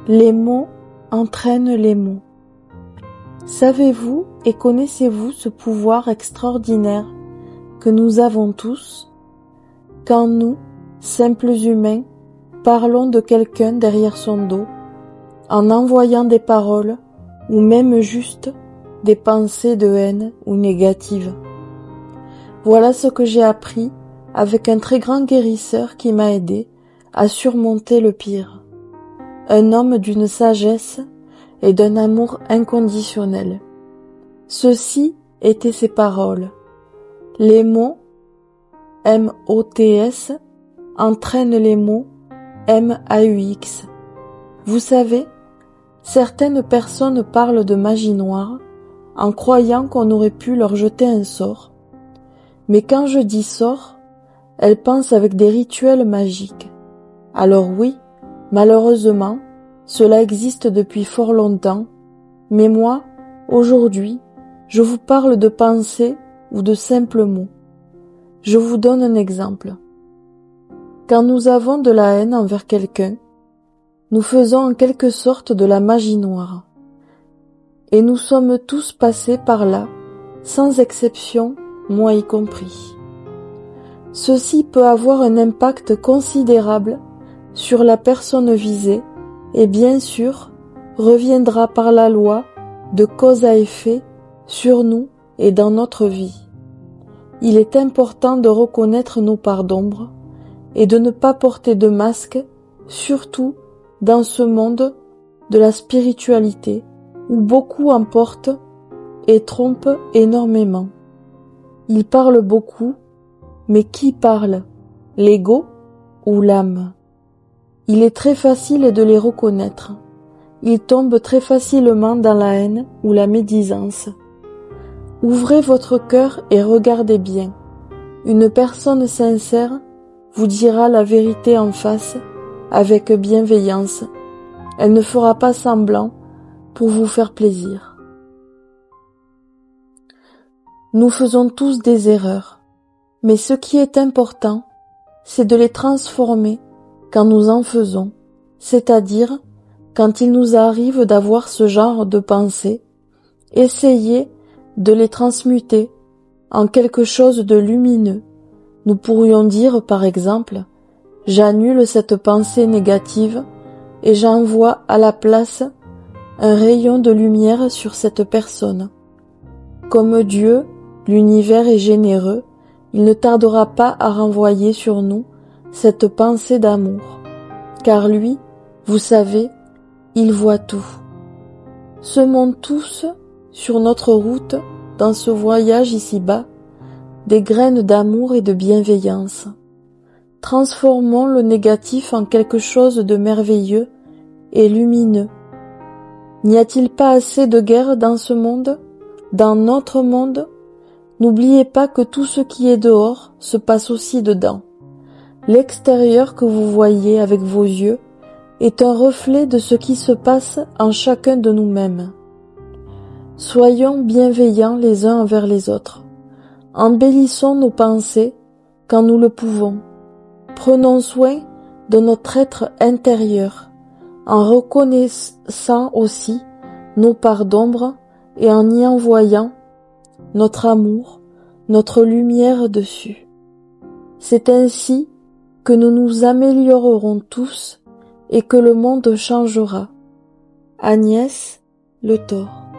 Les mots entraînent les mots. Savez-vous et connaissez-vous ce pouvoir extraordinaire que nous avons tous, quand nous, simples humains, parlons de quelqu'un derrière son dos, en envoyant des paroles ou même juste des pensées de haine ou négatives? Voilà ce que j'ai appris avec un très grand guérisseur qui m'a aidé à surmonter le pire. Un homme d'une sagesse et d'un amour inconditionnel. Ceci étaient ses paroles. Les mots, M-O-T-S, entraînent les mots, M-A-U-X. Vous savez, certaines personnes parlent de magie noire en croyant qu'on aurait pu leur jeter un sort. Mais quand je dis sort, elles pensent avec des rituels magiques. Alors oui, malheureusement, cela existe depuis fort longtemps, mais moi, aujourd'hui, je vous parle de pensées ou de simples mots. Je vous donne un exemple. Quand nous avons de la haine envers quelqu'un, nous faisons en quelque sorte de la magie noire. Et nous sommes tous passés par là, sans exception, moi y compris. Ceci peut avoir un impact considérable sur la personne visée et bien sûr reviendra par la loi de cause à effet sur nous et dans notre vie. Il est important de reconnaître nos parts d'ombre et de ne pas porter de masque, surtout dans ce monde de la spiritualité où beaucoup en portent et trompent énormément. Ils parlent beaucoup, mais qui parle, l'ego ou l'âme? Il est très facile de les reconnaître. Ils tombent très facilement dans la haine ou la médisance. Ouvrez votre cœur et regardez bien. Une personne sincère vous dira la vérité en face avec bienveillance. Elle ne fera pas semblant pour vous faire plaisir. Nous faisons tous des erreurs, mais ce qui est important, c'est de les transformer quand nous en faisons, c'est-à-dire quand il nous arrive d'avoir ce genre de pensée, essayez de les transmuter en quelque chose de lumineux. Nous pourrions dire par exemple, j'annule cette pensée négative et j'envoie à la place un rayon de lumière sur cette personne. Comme Dieu, l'univers est généreux, il ne tardera pas à renvoyer sur nous cette pensée d'amour, car lui, vous savez, il voit tout. Semons tous sur notre route, dans ce voyage ici-bas, des graines d'amour et de bienveillance. Transformons le négatif en quelque chose de merveilleux et lumineux. N'y a-t-il pas assez de guerre dans ce monde, dans notre monde? N'oubliez pas que tout ce qui est dehors se passe aussi dedans. L'extérieur que vous voyez avec vos yeux est un reflet de ce qui se passe en chacun de nous-mêmes. Soyons bienveillants les uns envers les autres. Embellissons nos pensées quand nous le pouvons. Prenons soin de notre être intérieur, en reconnaissant aussi nos parts d'ombre et en y envoyant notre amour, notre lumière dessus. C'est ainsi que nous nous améliorerons tous et que le monde changera. Agnès Le Thor.